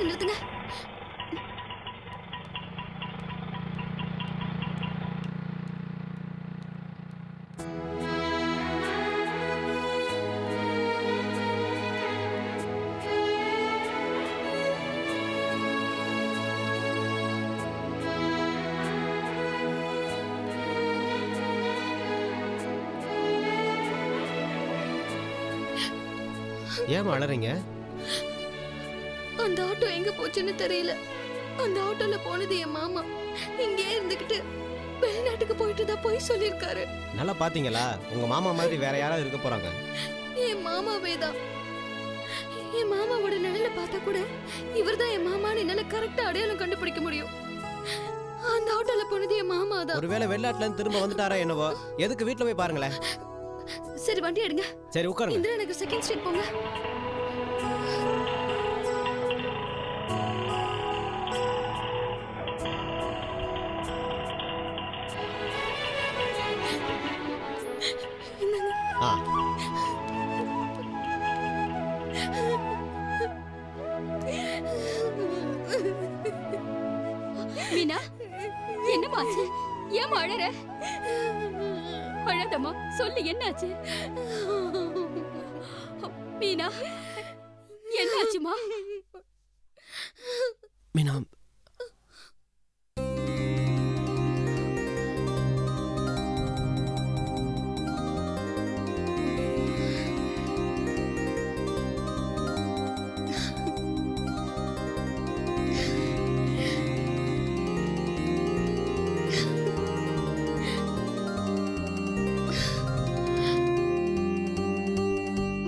நிறுத்துங்க நிறுத்துங்க. ஏன் அழறீங்க? அந்த ஆட்டோ எங்க போச்சுன்னு தெரியல. அந்த ஆட்டோல போனது என் மாமா. இங்கே இருந்துகிட்டு வெளிநாட்டுக்கு போயிட்டு தான் போய் சொல்லியிருக்காரு. நல்லா பாத்தீங்களா? உங்க மாமா மாதிரி வேற யாராவது இருக்க போறாங்க? என் மாமாவே தான். என் மாமாவோட நிழல பார்த்தா கூட இவர்தான் என் மாமான்னு என்னால கரெக்டா அடையாளம் கண்டுபிடிக்க முடியும். அந்த ஆட்டோல போனது என் மாமா தான். ஒருவேளை வெளிநாட்டுல இருந்து திரும்ப வந்துட்டாரா என்னவோ? எதுக்கு வீட்டுல போய் பாருங்களேன். சரி வண்டி எடுங்க. சரி உட்காருங்க. இந்திரா நகர் செகண்ட் ஸ்ட்ரீட் போங்க. ஆ மீனா, என்னமாச்சு? ஏன் அழற? அழாதம்மா, சொல்லு என்னாச்சு? மீனா, என்னாச்சுமா? மீனா,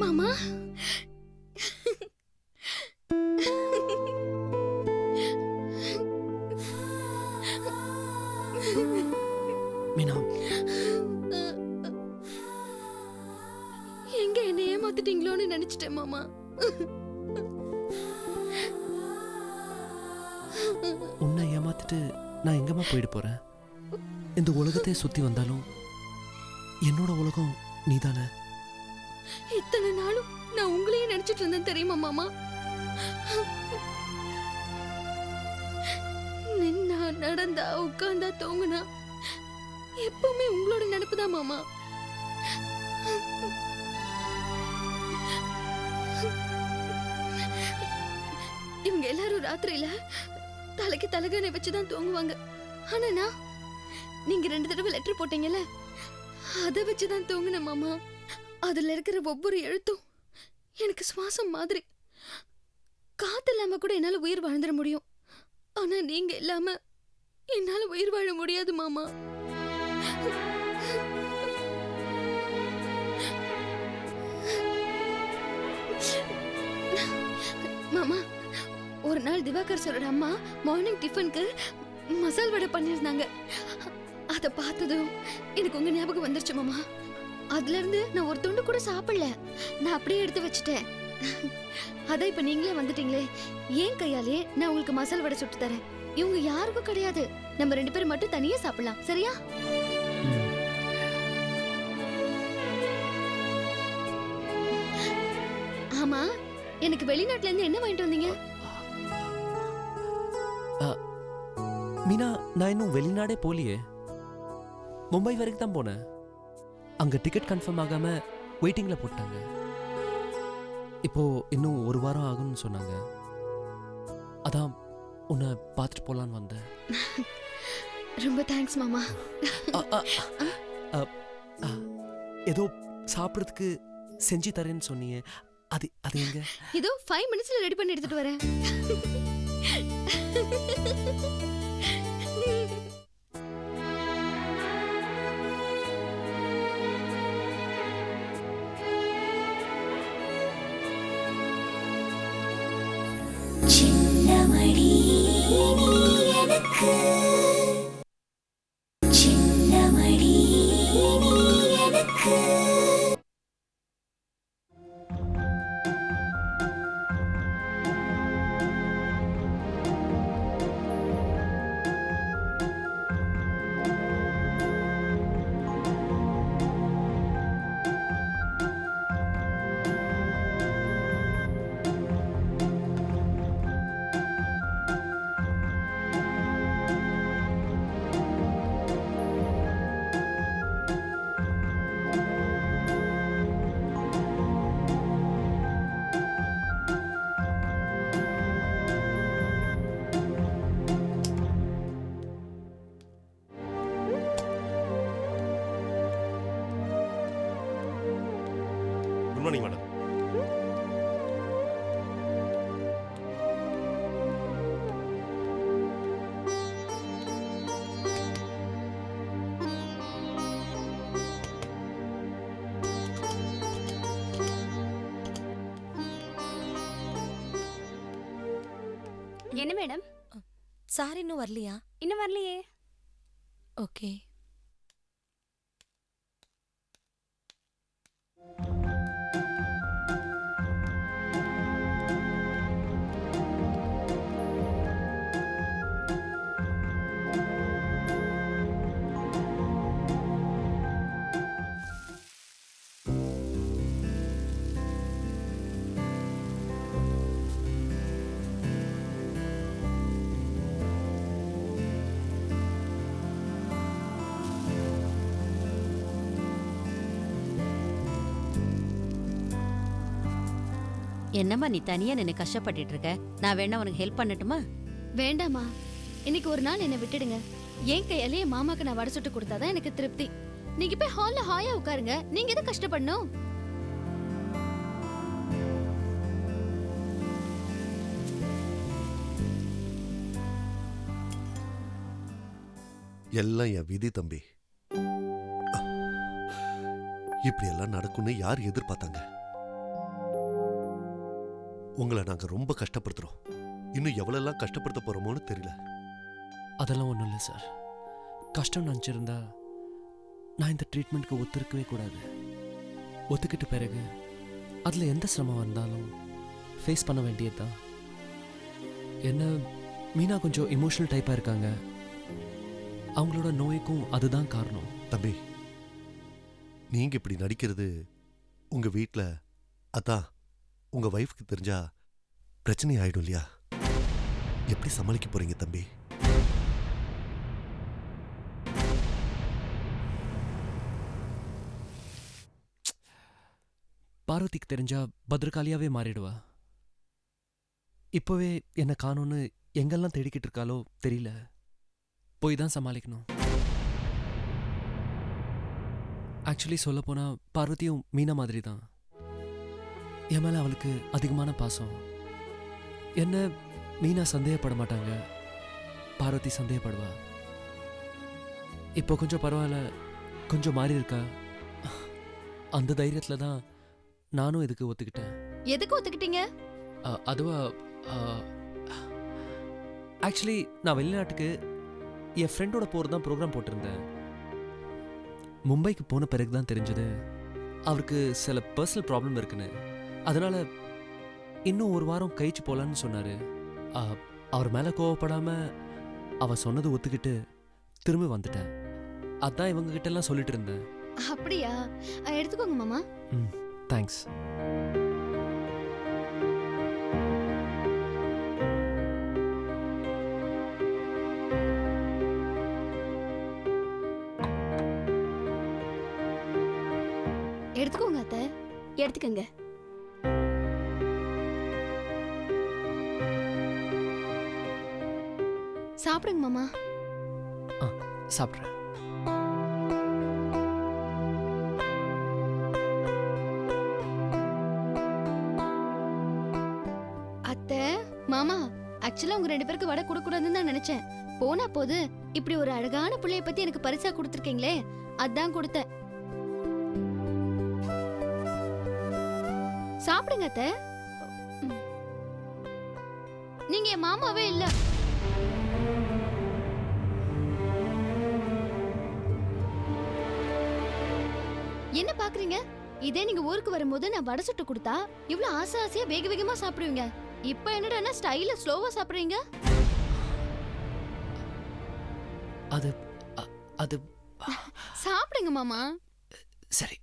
மாமா மீனா, எங்க என்ன ஏமாத்திட்டீங்களோன்னு நினைச்சிட்டேன் மாமா. உன்னை ஏமாத்திட்டு நான் எங்கம்மா போயிட்டு போறேன்? இந்த உலகத்தை சுத்தி வந்தாலும் என்னோட உலகம் நீதானே. இத்தனை நாளும் நான் உங்களையே நினைச்சிட்டு இருந்தேன் தெரியுமா மாமா? நின்னா நடந்தா உட்கார்ந்தா தூங்குனா எப்பவுமே உங்களோட நினைப்புதான் மாமா. இவங்க எல்லாரும் ராத்திரியில தலைக்கு தலகாணி வச்சுதான் தூங்குவாங்க. ஆனா நான், நீங்க 2 தடவை லெட்டர் போட்டீங்கல்ல, அதை வச்சுதான் தூங்குனேன் மாமா. அதுல இருக்கிற ஒவ்வொரு எழுத்தும் எனக்கு சுவாசம் மாதிரி. காத்து இல்லாம கூட என்னால உயிர் வாழ்ந்துட முடியும். ஆனா நீங்க இல்லாம என்னால உயிர் வாழ முடியாது மாமா. மாமா, ஒரு நாள் திவாகர் சாரோட அம்மா மார்னிங் டிஃபனுக்கு மசால் வடை பண்ணிருந்தாங்க. அத பார்த்ததும் எனக்கு உங்க ஞாபகம் வந்துருச்சு மாமா. அதுல இருந்து நான் ஒரு துண்டு கூட சாப்பிடல. நான் அப்படியே எடுத்து வச்சுட்டேன். அதான் இப்ப நீங்களே வந்துட்டீங்களே, ஏன் கையாலே நான் உங்களுக்கு மசால் வடை சுட்டு தரேன். இவங்க யாருக்கும் கிடையாது. நம்ம 2 பேரும் மட்டும் தனியா சாப்பிடலாம். சரியா? ஆமா, எனக்கு வெளிநாட்டுல இருந்து என்ன வாங்கிட்டு வந்தீங்க? மீனா, நான் இன்னும் வெளிநாடே போலியே. மும்பை வரைக்கும் தான் போனேன். அங்க டிக்கெட் கன்ஃபார்ம் ஆகாம வெயிட்டிங்ல போட்டாங்க. இப்போ இன்னும் 1 வாரம் ஆகும்னு சொன்னாங்க. அதான் உன்னை பார்த்துட்டு போலான்னு வந்தேன். ரொம்ப தேங்க்ஸ் மாமா. ஏதோ சாப்பிட்றதுக்கு செஞ்சு தரேன்னு சொன்னீங்க. அது எங்க? இதோ 5 மினிட்ஸ்ல ரெடி பண்ணி எடுத்துட்டு வரேன். சின்னமணி நீ எனக்கு, சின்னமணி நீ எனக்கு. என்ன மேடம்? சார் இன்னும் வரலையா? இன்னும் வரலையே. ஓகே. என்னம்மா நீ தனியா நின்னு கஷ்டப்பட்டுட்டு இருக்க? நான் வேணா உனக்கு ஹெல்ப் பண்ணட்டுமா? வேண்டாமா, இன்னைக்கு ஒரு நாள் என்னை விட்டுடுங்க. என் கையாலே என் மாமாக்கு நான் வடை சுட்டு கொடுத்தாதான் எனக்கு திருப்தி. நீங்க போய் ஹால்ல ஹாயா உட்காருங்க. நீங்க எதுக்கு கஷ்டப்படணும்? எல்லாம் என் விதி தம்பி. இப்படி எல்லாம் நடக்கும்னு யார் எதிர்பார்த்தாங்க? உங்களை நாங்க ரொம்ப கஷ்டப்படுத்துறோம். இன்னும் எவ்வளவு கஷ்டப்படுத்த போறோமோன்னு தெரியல. அதெல்லாம் ஒன்றும் இல்லை சார். கஷ்டம் நினச்சிருந்தா நான் இந்த ட்ரீட்மெண்ட்க்கு ஒத்துருக்கவே கூடாது. ஒத்துக்கிட்ட பிறகு அதில் எந்த சிரமம் வந்தாலும் ஃபேஸ் பண்ண வேண்டியது தான். என்ன மீனா கொஞ்சம் இமோஷனல் டைப்பாக இருக்காங்க. அவங்களோட நோய்க்கும் அதுதான் காரணம். தம்பி, நீங்க இப்படி நடிக்கிறது உங்க வீட்ல அதான் உங்க வைஃப்க்கு தெரிஞ்சா பிரச்சனை ஆயிடும் இல்லையா? எப்படி சமாளிக்க போறீங்க தம்பி? பார்வதிக்கு தெரிஞ்சா பத்ரகாளியாவே மாறிடுவா. இப்போவே என்ன காணோன்னு எங்கெல்லாம் தேடிக்கிட்டு இருக்காளோ தெரியல. போய் தான் சமாளிக்கணும். ஆக்சுவலி சொல்ல போனா பார்வதியும் மீனா மாதிரி தான். என் மேல அவளுக்கு அதிகமான பாசம். என்ன மீனா சந்தேகப்பட மாட்டாங்க, பார்வதி சந்தேகப்படுவா. இப்போ கொஞ்சம் பரவாயில்ல, கொஞ்சம் மாறி இருக்கா. அந்த தைரியத்துல தான் நானும் இதுக்கு ஒத்துக்கிட்டேன். எதுக்கு ஒத்துக்கிட்டீங்க? அதுவா, ஆக்சுவலி நான் வெளிநாட்டுக்கு என் ஃப்ரெண்டோட போகிறது தான் ப்ரோக்ராம் போட்டிருந்தேன். மும்பைக்கு போன பிறகு தான் தெரிஞ்சது அவருக்கு சில பர்சனல் ப்ராப்ளம் இருக்குன்னு. அதனால இன்னும் ஒரு வாரம் கழிச்சு போகலான்னு சொன்னார். அவர் மேலே கோவப்படாமல் அவர் சொன்னது ஒத்துக்கிட்டு திரும்பி வந்துட்டேன். அதான் இவங்க கிட்டலாம் சொல்லிட்டு இருந்தேன். அப்படியா? எடுத்துக்கோங்க மாமா. ம், தேங்க்ஸ். எடுத்துக்கோங்க அத்தை. எடுத்துக்கங்க. சாப்பிடுங்க மாமா. சாப்பிட்றேன். அத்தை, மாமா, ஆக்சுவலா உங்க 2 பேருக்கு வடை கொடுக்கூடாதுன்னு தான் நினைச்சேன். போனா போது இப்படி ஒரு அழகான பிள்ளைய பத்தி எனக்கு பரிசா கொடுத்துருக்கீங்களே, அதான் கொடுத்தேன். சாப்பிடுங்க அத்தை. நீங்க என் மாமாவே இல்ல. என்ன பாக்குறீங்க? இதே நீங்க ஊருக்கு வரும்போது நான் வடை சுட்டு கொடுத்தா இவ்வளவு ஆசையா வேக வேகமா சாப்பிடுவீங்க. இப்ப என்னடா ஸ்டைல ஸ்லோவா சாப்பிடுறீங்க? அது அது சாப்பிடுங்க மாமா. சரி.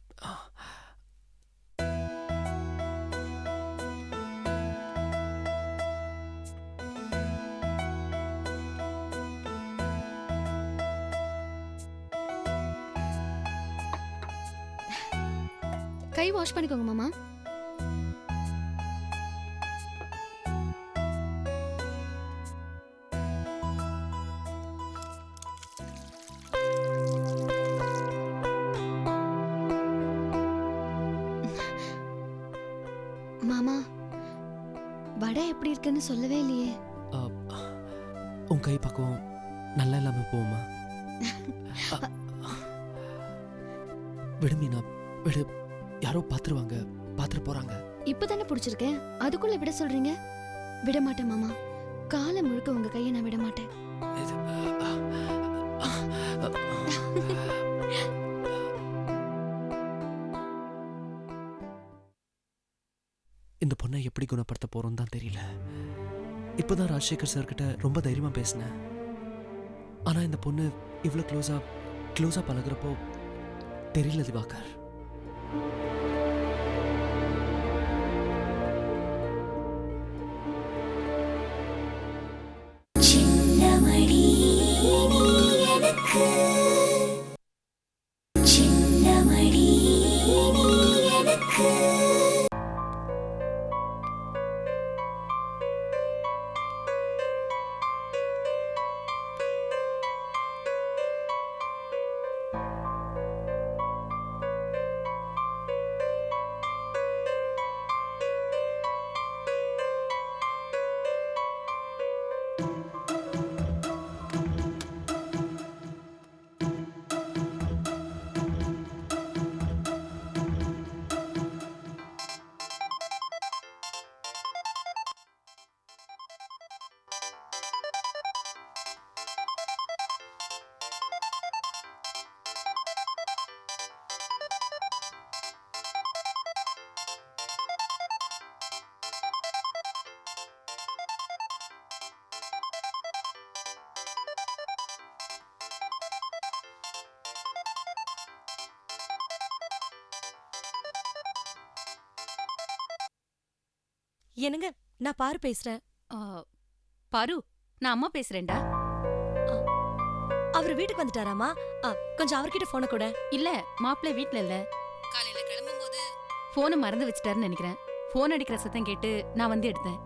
கை வாஷ் பண்ணிக்கோங்க மாமா. மாமா, வடை எப்படி இருக்குன்னு சொல்லவே இல்லையே. உன் கை பக்குவம் நல்லா இல்லாம போமா? விடு மீனா, விடு. யாரோ பாத்துட்டு போறாங்க. இப்பதானே பிடிச்சிருக்கேன், அதுக்குள்ள விட சொல்றீங்க? விட மாட்டேன் மாமா. காலம் முழுக்க உங்க கையை நான் விட மாட்டேன். இந்த பொண்ணை எப்படி குணப்படுத்த போறோம் தான் தெரியல. இப்போதான் ராஜசேகர் சார் கிட்ட ரொம்ப தைரியமா பேசினேன். ஆனா இந்த பொண்ணு இவ்வளவு க்ளோஸா பழகுறப்போ தெரியல திவாகர். சின்னமடி நீ எனக்கு சின்னமடி நீ எனக்கு என்னங்க, நான் பாரு பேசுறேன். பாரு, நான் அம்மா பேசுறேன்டா. அவர் வீட்டுக்கு வந்துட்டாராமா? கொஞ்சம் அவர்கிட்ட போன கூட. இல்ல, மாப்பிள்ளை வீட்ல இல்ல. காலையில கிளம்பும்போது போனை மறந்து வச்சிட்டாருன்னு நினைக்கிறேன். போன் அடிக்கிற சத்தம் கேட்டு நான் வந்து எடுத்தேன்.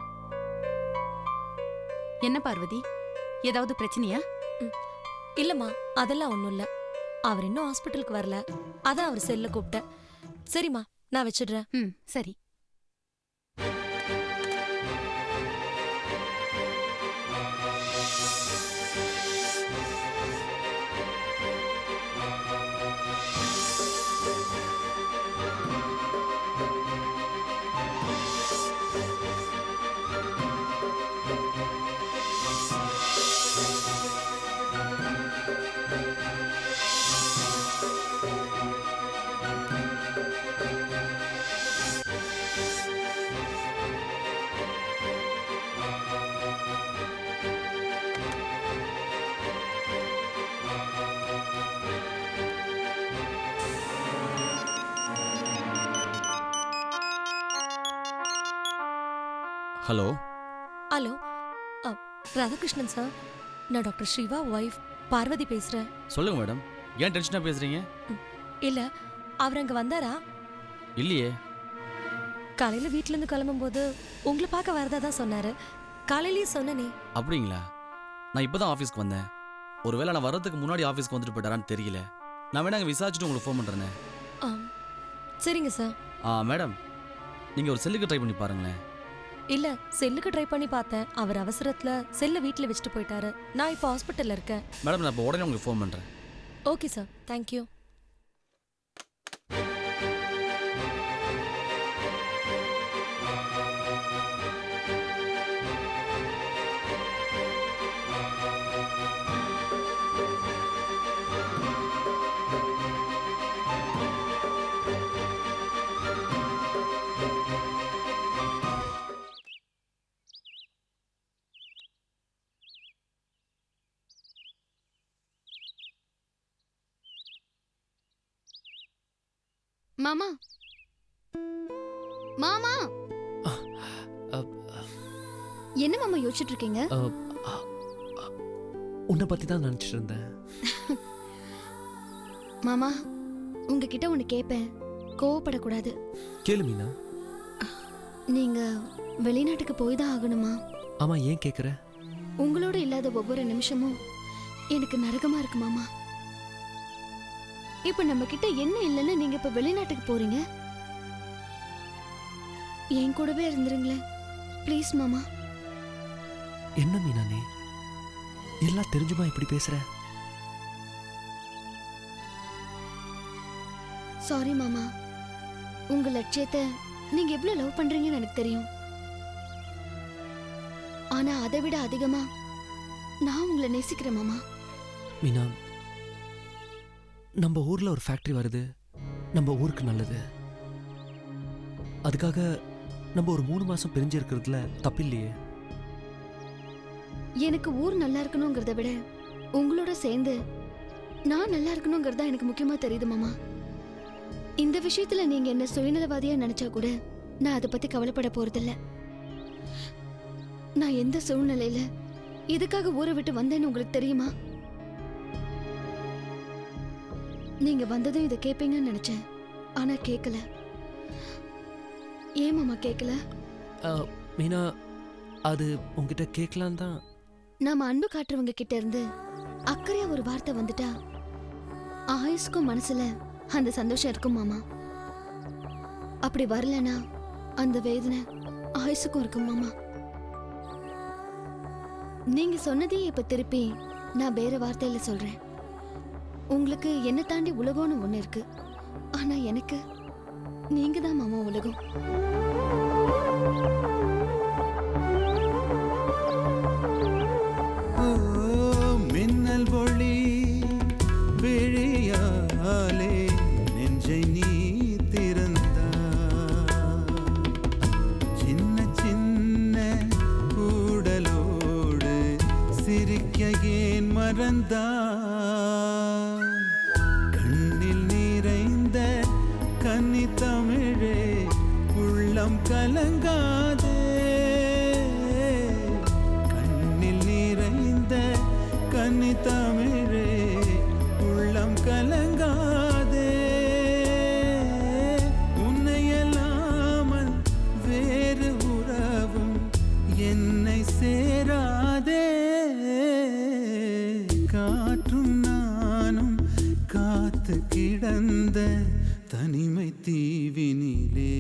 என்ன பார்வதி, ஏதாவது பிரச்சனையா? இல்லம்மா, அதெல்லாம் ஒண்ணும் இல்ல. அவர் இன்னும் ஹாஸ்பிட்டலுக்கு வரல, அதான் அவர் செல்ல கூப்பிட்டேன். சரிம்மா, நான் வச்சிடுறேன். சரி. ஹலோ. Hello, Radhakrishnan sir. நான் டாக்டர் ஸ்ரீவா ஒய்ஃப் பார்வதி பேசுறேன். சொல்லுங்க மேடம், ஏன் டென்ஷனா பேசுறீங்க? இல்ல, அவர் அங்க வந்தாரா? இல்லையே. காலையில வீட்ல இருந்து கிளம்பும்போது உங்களை பார்க்க வரதா தான் சொன்னாரு. காலையிலேயே சொன்னனே. அப்படிங்களா? நான் இப்பதான் ஆஃபீஸ்க்கு வந்தேன். ஒருவேளை நான் வர்றதுக்கு முன்னாடி ஆஃபீஸ்க்கு வந்துட்டு போயிட்டாரான்னு தெரியல. நான் வேணா அங்கே விசாரிச்சுட்டு உங்களுக்கு ஃபோன் பண்ணுறேன். சரிங்க சார். மேடம், நீங்கள் ஒரு செல்லுக்கு ட்ரை பண்ணி பாருங்களேன். இல்ல, செல்லுக்கு ட்ரை பண்ணி பார்த்தேன். அவர் அவசரத்துல செல்ல வீட்ல வச்சுட்டு போயிட்டாரு. நான் இப்போ ஹாஸ்பிட்டல்ல இருக்கேன். மேடம், நான் இப்போ உடனே உங்களுக்கு ஃபோன் பண்ணுறேன். Okay sir, thank you. மாமா, மாமா, என்ன மாமா யோசிச்சுட்டு இருக்கீங்க? உன்னை பத்தி தான் நினைச்சிட்டு இருந்தேன். மாமா, உங்ககிட்ட ஒண்ணு கேட்பேன், கோவப்படக்கூடாது. கேளு மீனா. நீங்க வெளிநாட்டுக்கு போய் தான் ஆகணுமா? ஆமா, ஏன் கேக்குற? உங்களோட இல்லாத ஒவ்வொரு நிமிஷமும் எனக்கு நரகமா இருக்கு மாமா. இப்ப நம்ம கிட்ட என்ன இல்லைன்னு நீங்க இப்ப வெளிநாட்டுக்கு போறீங்க. என் கூடவே இருந்துருங்களேன் ப்ளீஸ் மாமா. என்ன மீனா நீ எல்லாம் தெரிஞ்சுமா இப்படி பேசுற? சாரி மாமா, உங்க லட்சியத்தை நீங்க எவ்வளவு லவ் பண்றீங்கன்னு எனக்கு தெரியும். ஆனா அதை விட அதிகமா நான் உங்களை நேசிக்கிறேன் மாமா. மீனா, நம்ம ஊர்ல ஒரு ஃபேக்டரி வருது, நம்ம ஊருக்கு நல்லது. அதுக்காக நம்ம ஒரு 3 மாசம் பிரிஞ்சு இருக்கிறதுல தப்பில்லையே. எனக்கு ஊர் நல்லா இருக்கணுங்கிறத விட உங்களோட சேர்ந்து நான் நல்லா இருக்கணுங்கிறதா எனக்கு முக்கியமா தெரியுது மாமா. இந்த விஷயத்துல நீங்க என்ன சுயநலவாதியா நினைச்சா கூட நான் அதை பத்தி கவலைப்பட போறதில்ல. நான் எந்த சூழ்நிலையில எதுக்காக ஊரை விட்டு வந்தேன்னு உங்களுக்கு தெரியுமா? நீங்க வந்ததும் இதை கேட்பீங்கன்னு நினைச்சேன், ஆனா கேட்கல. ஏன் மாமா கேட்கல? மீனா, அது உங்ககிட்ட கேட்கலாம் தான். நாம அன்பு காட்டுறவங்க கிட்ட இருந்து அக்கறையா ஒரு வார்த்தை வந்துட்டா ஆயுஸ்க்கும் மனசுல அந்த சந்தோஷம் இருக்கும் மாமா. அப்படி வரலனா அந்த வேதனை ஆயுசுக்கும் இருக்கும் மாமா. நீங்க சொன்னதே இப்ப திருப்பி நான் வேற வார்த்தையில சொல்றேன். உங்களுக்கு என்ன தாண்டி உலகம்னு ஒண்ணு இருக்கு, ஆனா எனக்கு நீங்க தான் மாமா உலகம். மின்னல் ஒளி விழியாலே நெஞ்சை நீ திறந்தாய். சின்ன சின்ன கூடலோடு சிரிக்க ஏன் மறந்தாய்? கண்ணில் நிறைந்த கன்னி தமிழே உள்ளம் கலங்காதே. கண்ணில் நிறைந்த கன்னி தமிழே உள்ளம் கலங்காதே. உன்னையல்லாமல் வேறு உறவும் என்னை சேராதே. காற்றும் நானும் காத்து கிடந்த தனிமை தீவினிலே